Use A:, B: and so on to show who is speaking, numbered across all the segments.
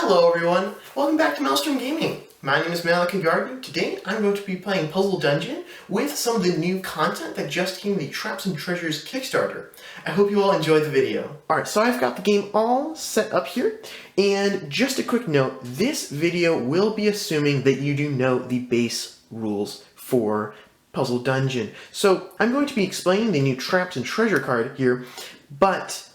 A: Hello everyone, welcome back to MalStorm Gaming. My name is Brian Garber. Today I'm going to be playing Puzzle Dungeon with some of the new content that just came in the Traps and Treasures Kickstarter. I hope you all enjoyed the video. Alright, so I've got the game all set up here, and just a quick note, this video will be assuming that you do know the base rules for Puzzle Dungeon. So I'm going to be explaining the new Traps and Treasure card here, but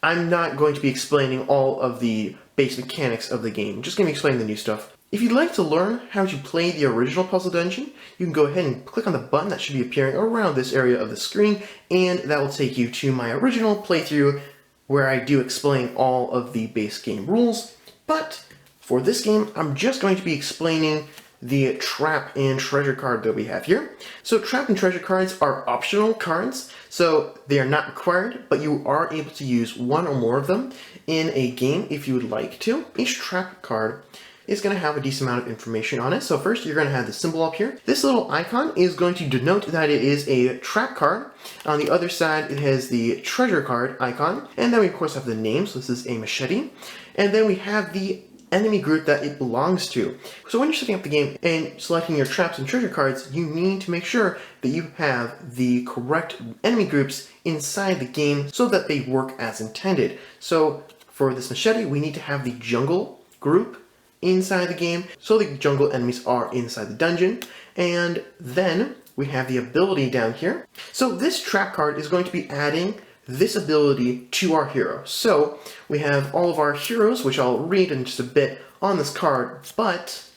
A: I'm not going to be explaining all of the base mechanics of the game. I'm just going to be explaining the new stuff. If you'd like to learn how to play the original Puzzle Dungeon, you can go ahead and click on the button that should be appearing around this area of the screen, and that will take you to my original playthrough where I do explain all of the base game rules. But for this game, I'm just going to be explaining the Trap and Treasure card that we have here. So Trap and Treasure cards are optional cards, so they are not required, but you are able to use one or more of them in a game if you would like to. Each Trap card is going to have a decent amount of information on it. So first you're going to have the symbol up here. This little icon is going to denote that it is a Trap card. On the other side it has the Treasure card icon, and then we of course have the name, so this is a machete, and then we have the enemy group that it belongs to. So when you're setting up the game and selecting your Traps and Treasure cards, you need to make sure that you have the correct enemy groups inside the game so that they work as intended. So for this machete, we need to have the jungle group inside the game, so the jungle enemies are inside the dungeon. And then we have the ability down here. So this Trap card is going to be adding this ability to our hero. So we have all of our heroes, which I'll read in just a bit on this card, but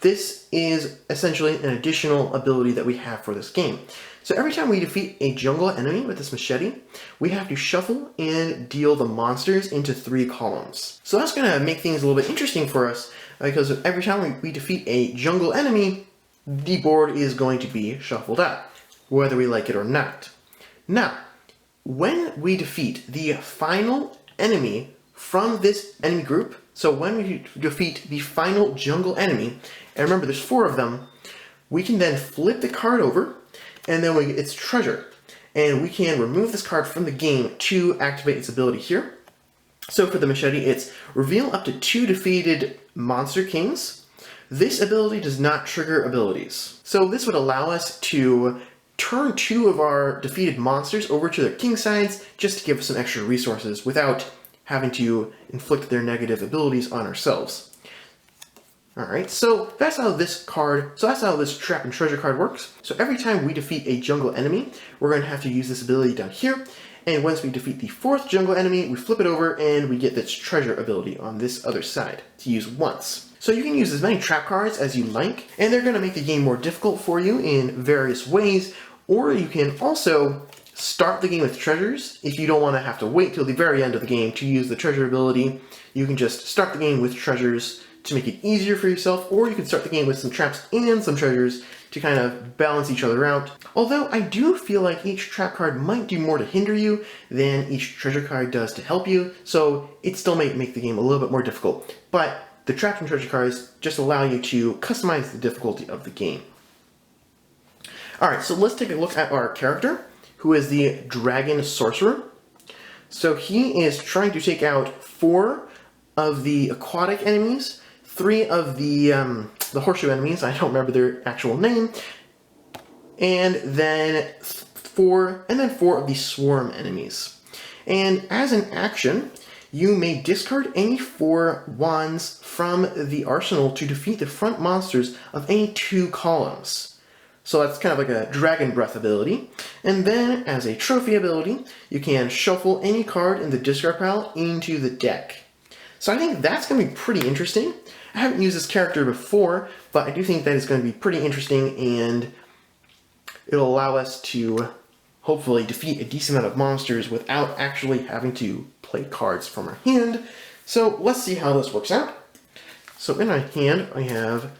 A: this is essentially an additional ability that we have for this game. So every time we defeat a jungle enemy with this machete, we have to shuffle and deal the monsters into 3 columns. So that's going to make things a little bit interesting for us, because every time we defeat a jungle enemy, the board is going to be shuffled out, whether we like it or not. Now, when we defeat the final enemy from this enemy group, so when we defeat the final jungle enemy, and remember there's 4 of them, we can then flip the card over, and then we get its treasure. And we can remove this card from the game to activate its ability here. So for the machete, it's reveal up to 2 defeated monster kings. This ability does not trigger abilities. So this would allow us to turn 2 of our defeated monsters over to their king sides just to give us some extra resources without having to inflict their negative abilities on ourselves. Alright, so that's how this Trap and Treasure card works. So every time we defeat a jungle enemy, we're going to have to use this ability down here. And once we defeat the 4th jungle enemy, we flip it over and we get this treasure ability on this other side to use once. So you can use as many trap cards as you like, and they're going to make the game more difficult for you in various ways. Or you can also start the game with treasures. If you don't want to have to wait till the very end of the game to use the treasure ability, you can just start the game with treasures to make it easier for yourself, or you can start the game with some traps and some treasures to kind of balance each other out. Although I do feel like each trap card might do more to hinder you than each treasure card does to help you, so it still may make the game a little bit more difficult. But the Traps and Treasure cards just allow you to customize the difficulty of the game. Alright, so let's take a look at our character, who is the Dragon Sorcerer. So he is trying to take out 4 of the aquatic enemies, 3 of the horseshoe enemies, I don't remember their actual name, and then 4 of the swarm enemies. And as an action, you may discard any 4 wands from the arsenal to defeat the front monsters of any 2 columns. So that's kind of like a Dragon Breath ability. And then, as a trophy ability, you can shuffle any card in the discard pile into the deck. So I think that's going to be pretty interesting. I haven't used this character before, but I do think that it's going to be pretty interesting, and it'll allow us to hopefully defeat a decent amount of monsters without actually having to play cards from our hand. So let's see how this works out. So in my hand, I have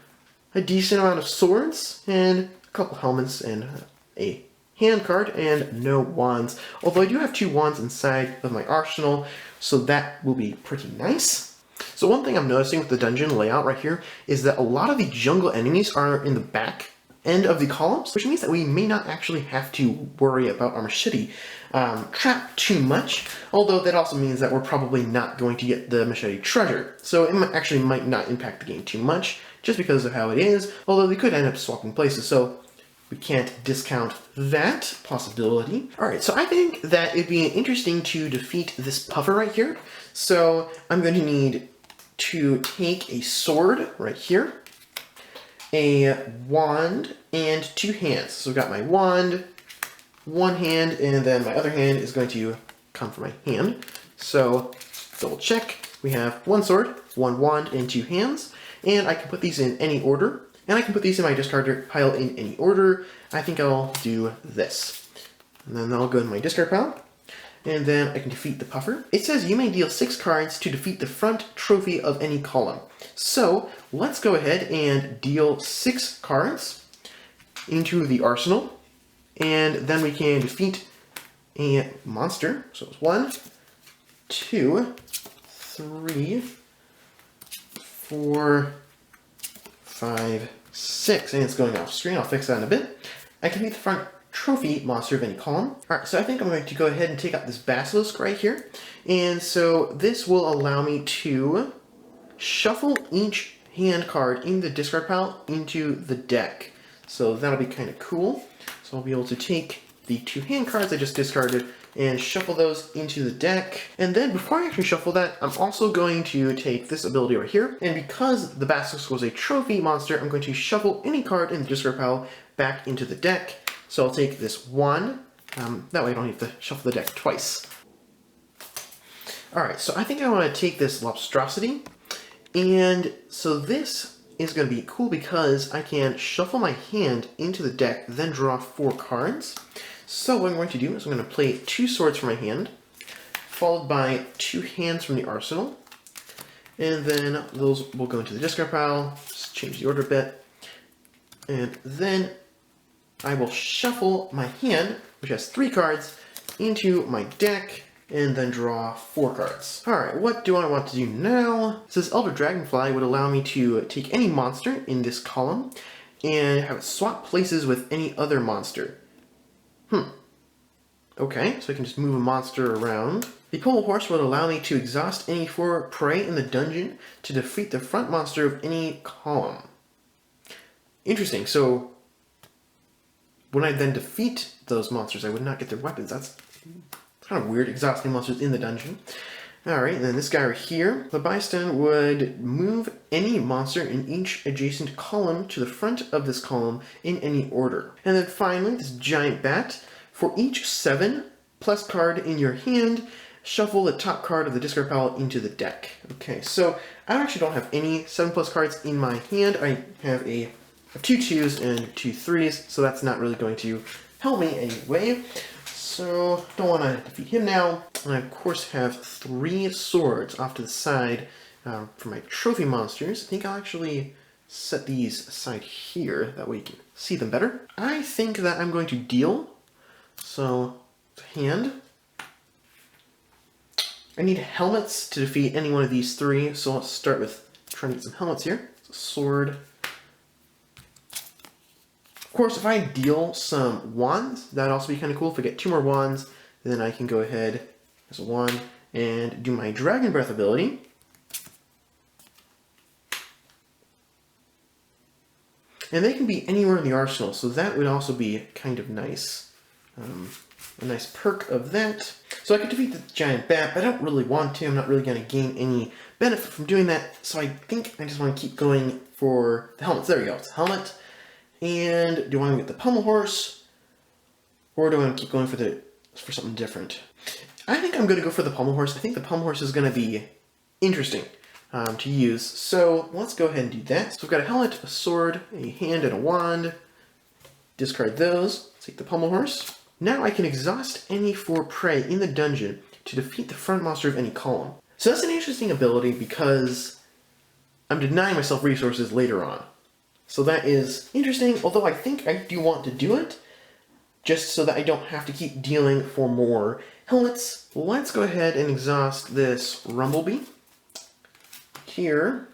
A: a decent amount of swords, and a couple helmets, and a hand card, and no wands. Although I do have 2 wands inside of my arsenal, so that will be pretty nice. So one thing I'm noticing with the dungeon layout right here is that a lot of the jungle enemies are in the back, end of the columns, which means that we may not actually have to worry about our machete trap too much, although that also means that we're probably not going to get the machete treasure. So it actually might not impact the game too much, just because of how it is, although they could end up swapping places, so we can't discount that possibility. Alright, so I think that it'd be interesting to defeat this puffer right here. So I'm going to need to take a sword right here, a wand, and 2 hands. So I've got my wand, one hand, and then my other hand is going to come from my hand. So double check, we have 1 sword, 1 wand, and 2 hands, and I can put these in any order, and I can put these in my discard pile in any order. I think I'll do this. And then I'll go in my discard pile. And then I can defeat the puffer. It says you may deal 6 cards to defeat the front trophy of any column. So let's go ahead and deal 6 cards into the arsenal. And then we can defeat a monster. So it's 1, 2, 3, 4, 5, 6. And it's going off screen. I'll fix that in a bit. I can defeat the front trophy monster of any column. Alright, so I think I'm going to go ahead and take out this basilisk right here. And so this will allow me to shuffle each hand card in the discard pile into the deck. So that'll be kind of cool. So I'll be able to take the 2 hand cards I just discarded and shuffle those into the deck. And then before I actually shuffle that, I'm also going to take this ability right here. And because the basilisk was a trophy monster, I'm going to shuffle any card in the discard pile back into the deck. So I'll take this 1, that way I don't have to shuffle the deck twice. Alright, so I think I want to take this Lobstrosity, and so this is going to be cool because I can shuffle my hand into the deck, then draw 4 cards. So what I'm going to do is I'm going to play 2 swords from my hand, followed by 2 hands from the arsenal, and then those will go into the discard pile, just change the order a bit, and then I will shuffle my hand, which has 3 cards, into my deck, and then draw 4 cards. Alright, what do I want to do now? It says Elder Dragonfly would allow me to take any monster in this column, and have it swap places with any other monster. Okay, so I can just move a monster around. The Pommel Horse would allow me to exhaust any 4 prey in the dungeon to defeat the front monster of any column. Interesting, so when I then defeat those monsters, I would not get their weapons. That's kind of weird, exhausting monsters in the dungeon. Alright, and then this guy right here. The Bystone would move any monster in each adjacent column to the front of this column in any order. And then finally, this Giant Bat. For each 7+ card in your hand, shuffle the top card of the discard pile into the deck. Okay, so I actually don't have any 7+ cards in my hand. I have 2 2s and 2 3s, so that's not really going to help me anyway. So, don't want to defeat him now. And I, of course, have 3 swords off to the side for my trophy monsters. I think I'll actually set these aside here, that way you can see them better. I think that I'm going to deal. So, hand. I need helmets to defeat any one of these 3, so let's start with trying to get some helmets here. So, sword. Of course, if I deal some wands, that'd also be kind of cool. If I get 2 more wands, then I can go ahead as a 1 and do my Dragon Breath ability. And they can be anywhere in the arsenal, so that would also be kind of nice. A nice perk of that. So I could defeat the Giant Bat, but I don't really want to. I'm not really going to gain any benefit from doing that, so I think I just want to keep going for the helmets. There we go, it's a helmet. And do I want to get the Pommel Horse, or do I want to keep going for something different? I think I'm going to go for the Pommel Horse. I think the Pommel Horse is going to be interesting to use. So let's go ahead and do that. So we've got a helmet, a sword, a hand, and a wand. Discard those. Take the Pommel Horse. Now I can exhaust any 4 prey in the dungeon to defeat the front monster of any column. So that's an interesting ability because I'm denying myself resources later on. So that is interesting, although I think I do want to do it, just so that I don't have to keep dealing for more helmets. Let's go ahead and exhaust this Rumblebee here,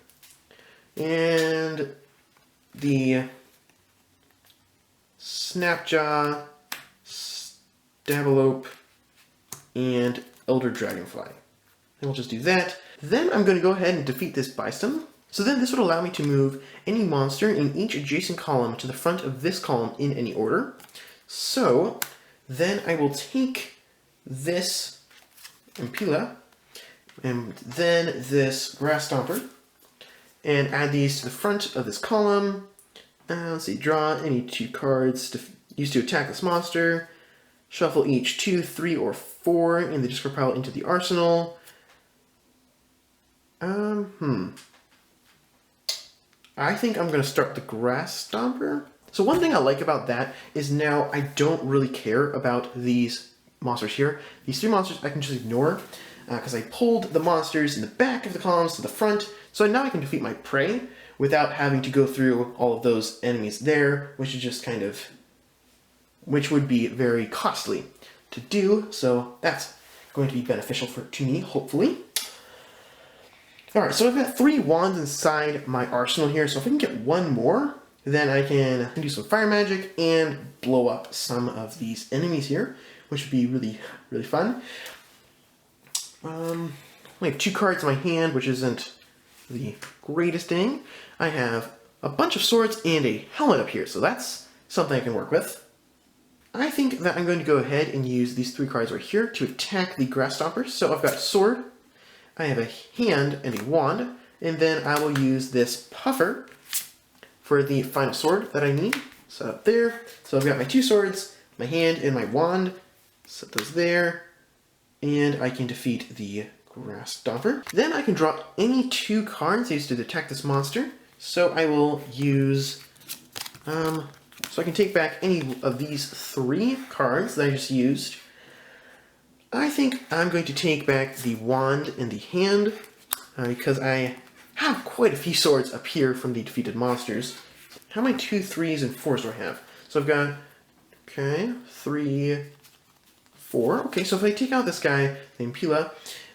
A: and the Snapjaw, Stabalope, and Elder Dragonfly. And we'll just do that. Then I'm going to go ahead and defeat this Bystum. So then this would allow me to move any monster in each adjacent column to the front of this column in any order. So then I will take this Impila and then this Grass Stomper and add these to the front of this column. Let's see, draw any 2 cards to use to attack this monster. Shuffle each 2, 3, or 4 in the discard pile into the arsenal. I think I'm going to start the Grass Stomper. So one thing I like about that is now I don't really care about these monsters here. These 3 monsters I can just ignore because I pulled the monsters in the back of the columns to the front. So now I can defeat my prey without having to go through all of those enemies there, which is just kind of, which would be very costly to do. So that's going to be beneficial to me, hopefully. Alright, so I've got 3 wands inside my arsenal here, so if I can get 1 more, then I can do some fire magic and blow up some of these enemies here, which would be really, really fun. I have 2 cards in my hand, which isn't the greatest thing. I have a bunch of swords and a helmet up here, so that's something I can work with. I think that I'm going to go ahead and use these 3 cards right here to attack the Grass Stomper. So I've got a sword, I have a hand and a wand, and then I will use this puffer for the final sword that I need. Set up there. So I've got my 2 swords, my hand, and my wand. Set those there, and I can defeat the Grass Stomper. Then I can draw any 2 cards used to attack this monster. So I will use, so I can take back any of these 3 cards that I just used. I think I'm going to take back the wand and the hand because I have quite a few swords up here from the defeated monsters. How many 2, 3s, and 4s do I have? So I've got, okay, 3, 4. Okay, so if I take out this guy named Pila,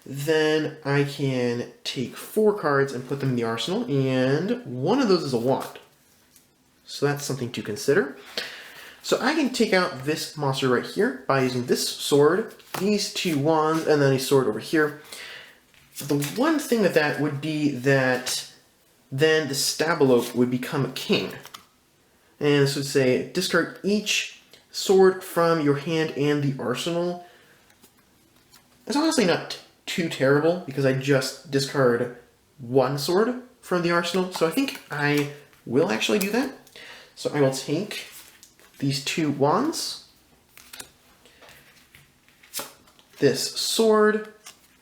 A: then I can take 4 cards and put them in the arsenal, and one of those is a wand. So that's something to consider. So I can take out this monster right here by using this sword, these 2 wands, and then a sword over here. The one thing with that would be that then the Stabalope would become a king. And this would say, discard each sword from your hand and the arsenal. It's honestly not too terrible because I just discard 1 sword from the arsenal. So I think I will actually do that. So I will take these 2 wands, this sword,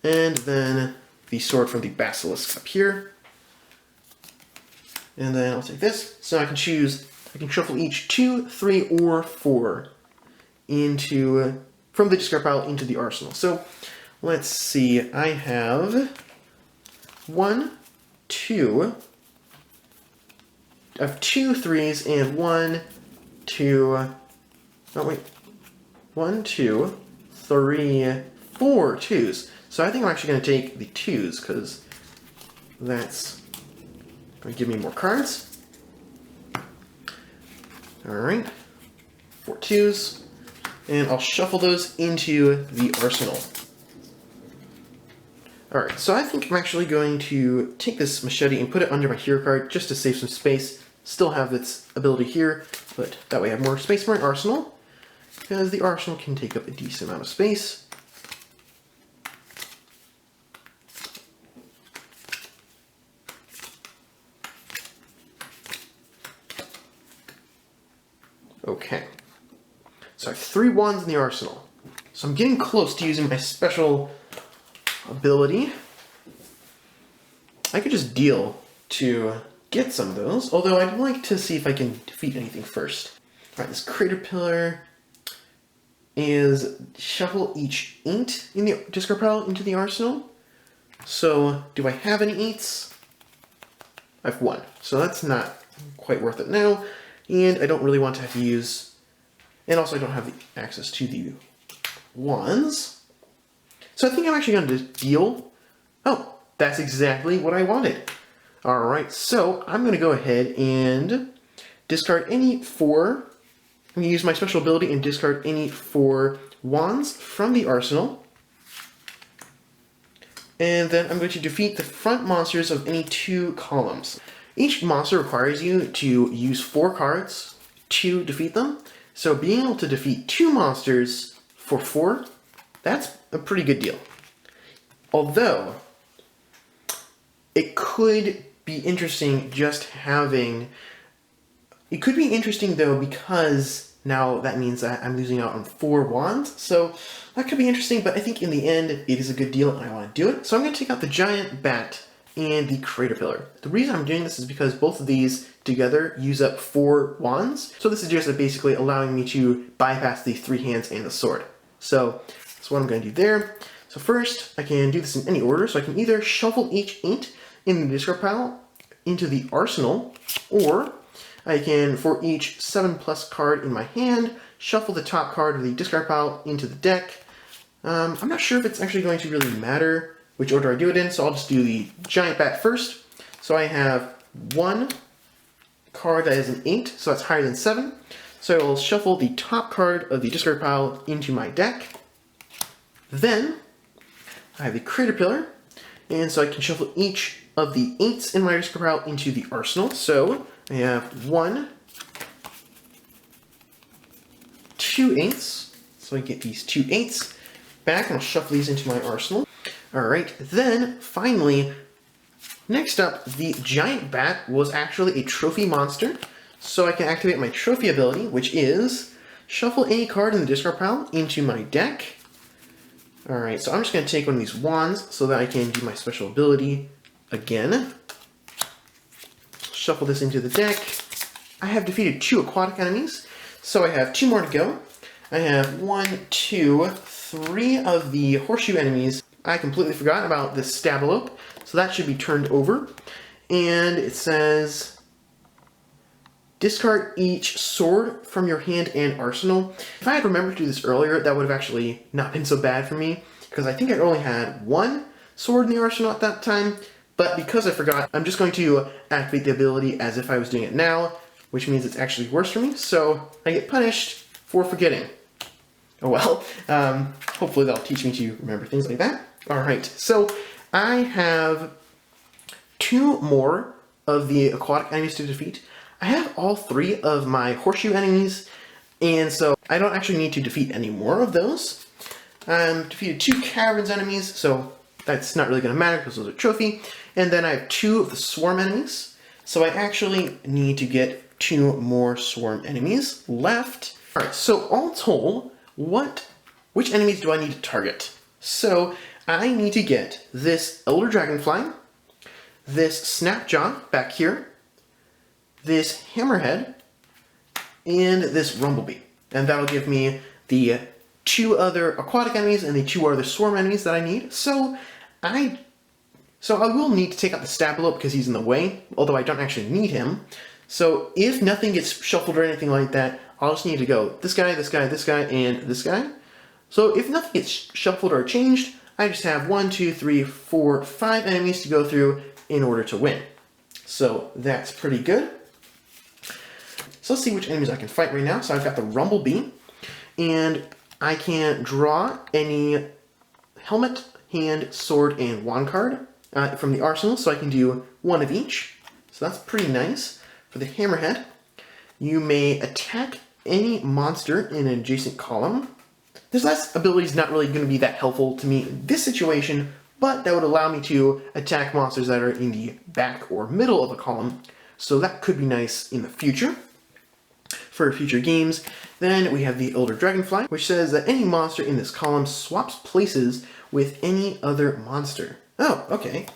A: and then the sword from the basilisk up here. And then I'll take this. So I can choose, I can shuffle each 2, 3, or 4 into, from the discard pile into the arsenal. So let's see, I have 1, 2, I have 2 3s and 1, 2, oh wait, 1, 2, 3, 4 2s. So I think I'm actually going to take the 2s because that's going to give me more cards. Alright, 4 2s, and I'll shuffle those into the arsenal. Alright, so I think I'm actually going to take this machete and put it under my hero card just to save some space. Still have its ability here, but that way I have more space for my arsenal, because the arsenal can take up a decent amount of space. Okay, so I have 3 wands in the arsenal. So I'm getting close to using my special ability. I could just deal to get some of those, although I'd like to see if I can defeat anything first. Alright, this crater pillar is shuffle each 8 in the discard pile into the arsenal. So, do I have any 8s? I have 1, so that's not quite worth it now. And I don't really want to have to use, and also I don't have the access to the wands. So I think I'm actually going to deal. Oh, that's exactly what I wanted. Alright, so I'm going to go ahead and discard any 4 I'm going to use my special ability and discard any 4 wands from the arsenal. And then I'm going to defeat the front monsters of any 2 columns. Each monster requires you to use 4 cards to defeat them. So being able to defeat 2 monsters for 4, that's a pretty good deal. Although, it could be interesting just having... It could be interesting though because now that means that I'm losing out on 4 wands. So that could be interesting, but I think in the end it is a good deal and I want to do it. So I'm going to take out the giant bat and the crater pillar. The reason I'm doing this is because both of these together use up 4 wands. So this is just basically allowing me to bypass the 3 hands and the sword. So that's what I'm going to do there. So first, I can do this in any order. So I can either shuffle each 8 in the discard pile into the arsenal, or I can, for each 7+ card in my hand, shuffle the top card of the discard pile into the deck. I'm not sure if it's actually going to really matter which order I do it in, so I'll just do the giant bat first. So I have 1 card that is an 8, so that's higher than 7. So I will shuffle the top card of the discard pile into my deck. Then I have the crater pillar, and so I can shuffle each of the 8s in my discard pile into the arsenal. So I have 1, 2 8s, so I get these 2 8s back, and I'll shuffle these into my arsenal. Alright, then finally, next up, the giant bat was actually a trophy monster, so I can activate my trophy ability, which is shuffle any card in the discard pile into my deck. Alright, so I'm just going to take one of these wands so that I can do my special ability again. Shuffle this into the deck. I have defeated 2 aquatic enemies, so I have 2 more to go. I have 1, 2, 3 of the horseshoe enemies. I completely forgot about this stabalope, so that should be turned over. And it says, discard each sword from your hand and arsenal. If I had remembered to do this earlier, that would have actually not been so bad for me, because I think I only had 1 sword in the arsenal at that time. But because I forgot, I'm just going to activate the ability as if I was doing it now, which means it's actually worse for me, so I get punished for forgetting. Oh well, hopefully that'll teach me to remember things like that. Alright, so I have 2 more of the aquatic enemies to defeat. I have all 3 of my horseshoe enemies, and so I don't actually need to defeat any more of those. Defeated 2 caverns enemies, so that's not really going to matter because those are trophy. And then I have 2 of the swarm enemies, so I actually need to get 2 more swarm enemies left. Alright, so all told, which enemies do I need to target? So I need to get this Elder Dragonfly, this Snapjaw back here, this Hammerhead, and this Rumblebee. And that'll give me the 2 other aquatic enemies and the 2 other swarm enemies that I need. So I will need to take out the Stabalope because he's in the way, although I don't actually need him. So if nothing gets shuffled or anything like that, I'll just need to go this guy, this guy, this guy, and this guy. So if nothing gets shuffled or changed, I just have 1, 2, 3, 4, 5 enemies to go through in order to win. So that's pretty good. So let's see which enemies I can fight right now. So I've got the Rumblebee, and I can draw any helmet, hand, sword, and wand card from the arsenal, so I can do 1 of each. So that's pretty nice. For the Hammerhead, you may attack any monster in an adjacent column. This last ability is not really going to be that helpful to me in this situation, but that would allow me to attack monsters that are in the back or middle of a column, so that could be nice in the future. For future games, then we have the Elder Dragonfly, which says that any monster in this column swaps places with any other monster. Oh, okay.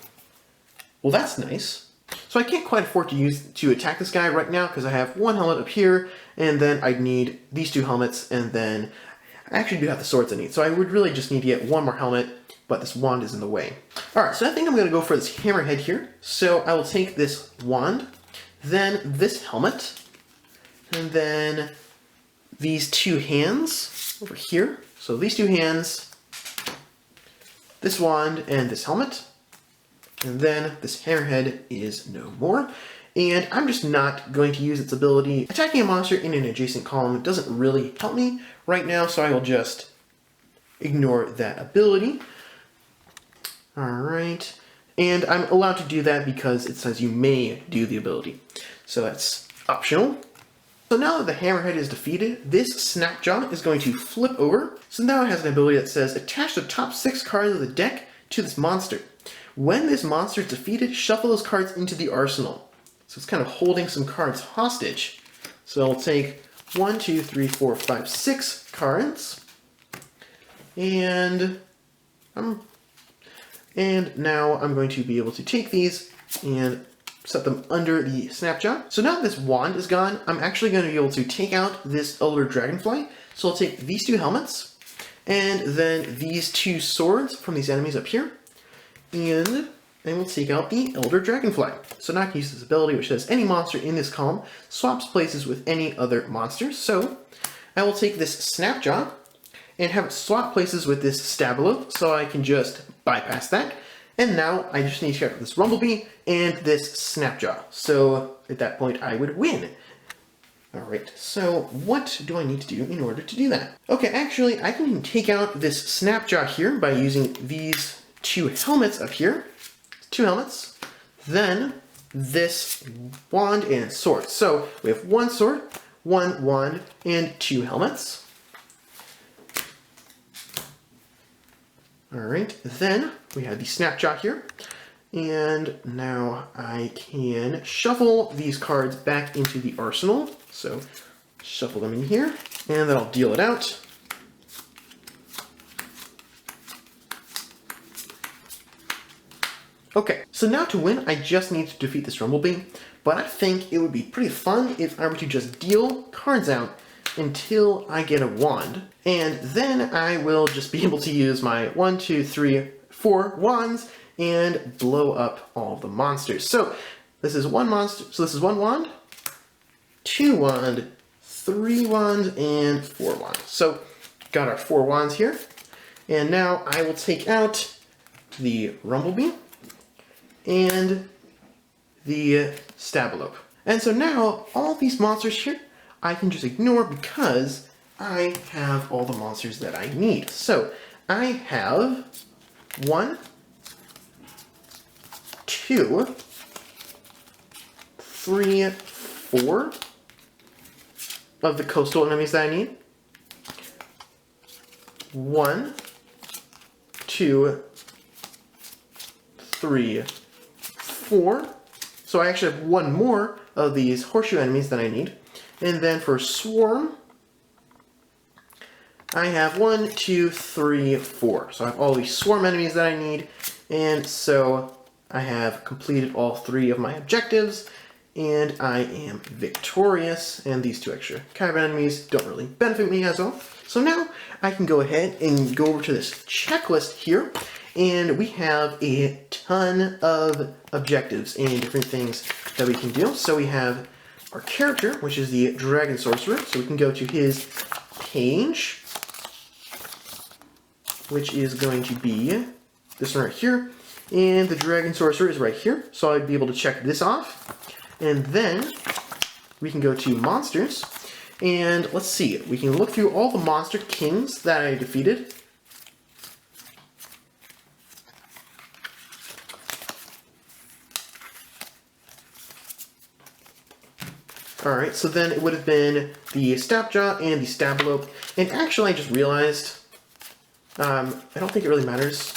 A: Well, that's nice. So I can't quite afford to attack this guy right now because I have 1 helmet up here, and then I'd need these 2 helmets, and then I actually do have the swords I need. So I would really just need to get 1 more helmet, but this wand is in the way. Alright, so I think I'm going to go for this Hammerhead here. So I will take this wand, then this helmet, and then these 2 hands over here. So these 2 hands, this wand, and this helmet. And then this Hammerhead is no more. and I'm just not going to use its ability. Attacking a monster in an adjacent column doesn't really help me right now, so I will just ignore that ability. Alright, and I'm allowed to do that because it says you may do the ability, so that's optional. So now that the Hammerhead is defeated, this Snapjaw is going to flip over. So now it has an ability that says, attach the top 6 cards of the deck to this monster. When this monster is defeated, shuffle those cards into the arsenal. So it's kind of holding some cards hostage. So I'll take 1, 2, 3, 4, 5, 6 cards. And now I'm going to be able to take these and set them under the Snapjaw. So now that this wand is gone, I'm actually going to be able to take out this Elder Dragonfly. So I'll take these 2 helmets, and then these 2 swords from these enemies up here, and I will take out the Elder Dragonfly. So now I can use this ability, which says any monster in this column swaps places with any other monster. So I will take this Snapjaw and have it swap places with this Stabilo, so I can just bypass that. And now I just need to check this Rumblebee and this Snapjaw. So at that point I would win. Alright, so what do I need to do in order to do that? Okay, actually I can take out this Snapjaw here by using these 2 helmets up here. 2 helmets. Then this wand and sword. So we have 1 sword, 1 wand, and 2 helmets. Alright, then we have the Snapjaw here, and now I can shuffle these cards back into the arsenal. So shuffle them in here, and then I'll deal it out. Okay, so now to win, I just need to defeat this Rumblebee, but I think it would be pretty fun if I were to just deal cards out until I get a wand, and then I will just be able to use my 1, 2, 3, 4 wands and blow up all the monsters. So this is 1 monster, so this is 1 wand, 2 wand, 3 wands, and 4 wands. So got our 4 wands here, and now I will take out the Rumblebee and the Stabilo. And so now all these monsters here I can just ignore because I have all the monsters that I need. So I have 1, 2, 3, 4 of the coastal enemies that I need. 1, 2, 3, 4. So I actually have 1 more of these horseshoe enemies that I need. And then for Swarm, I have 1, 2, 3, 4. So I have all these Swarm enemies that I need. And so I have completed all 3 of my objectives. And I am victorious. And these 2 extra caravan enemies don't really benefit me as well. So now I can go ahead and go over to this checklist here. And we have a ton of objectives and different things that we can do. So we have our character, which is the Dragon Sorcerer. So we can go to his page, which is going to be this one right here. And the Dragon Sorcerer is right here. So I'd be able to check this off. And then we can go to monsters. And let's see, we can look through all the monster kings that I defeated. Alright, so then it would have been the Snapjaw and the Stabilo. And actually I just realized, I don't think it really matters,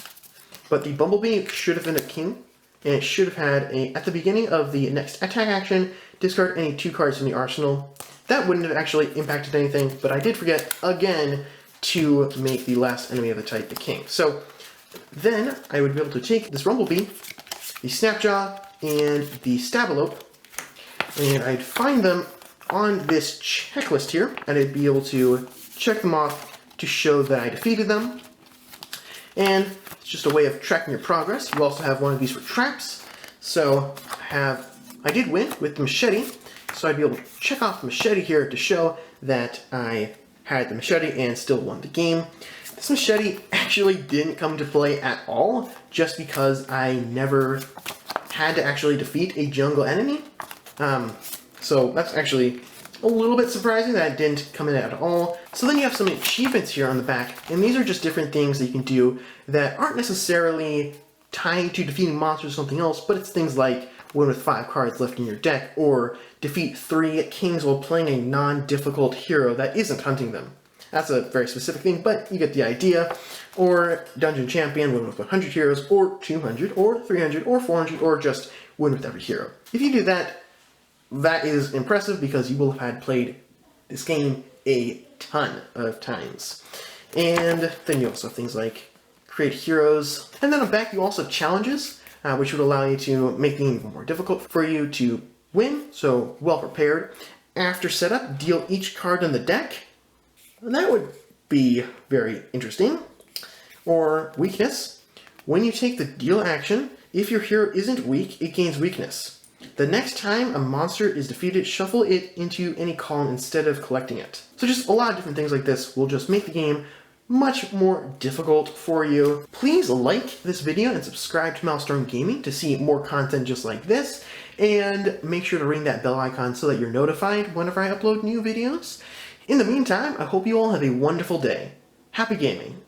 A: but the Bumblebee should have been a king, and it should have had at the beginning of the next attack action, discard any 2 cards from the arsenal. That wouldn't have actually impacted anything, but I did forget, again, to make the last enemy of the type the king. So then I would be able to take this Rumblebee, the Snapjaw, and the Stabilo, and I'd find them on this checklist here, and I'd be able to check them off to show that I defeated them. And it's just a way of tracking your progress. You also have one of these for traps. So I did win with the machete, so I'd be able to check off the machete here to show that I had the machete and still won the game. This machete actually didn't come to play at all, just because I never had to actually defeat a jungle enemy. So that's actually a little bit surprising that it didn't come in at all. So then you have some achievements here on the back, and these are just different things that you can do that aren't necessarily tied to defeating monsters or something else, but it's things like win with 5 cards left in your deck, or defeat 3 kings while playing a non-difficult hero that isn't hunting them. That's a very specific thing, but you get the idea. Or Dungeon Champion, win with 100 heroes, or 200, or 300, or 400, or just win with every hero. If you do that, that is impressive because you will have had played this game a ton of times. And then you also have things like create heroes. And then on the back you also have challenges, which would allow you to make the game even more difficult for you to win, so well prepared. After setup, deal each card in the deck. And that would be very interesting. Or weakness. When you take the deal action, if your hero isn't weak, it gains weakness. The next time a monster is defeated, shuffle it into any column instead of collecting it. So just a lot of different things like this will just make the game much more difficult for you. Please like this video and subscribe to MalStorm Gaming to see more content just like this. And make sure to ring that bell icon so that you're notified whenever I upload new videos. In the meantime, I hope you all have a wonderful day. Happy gaming!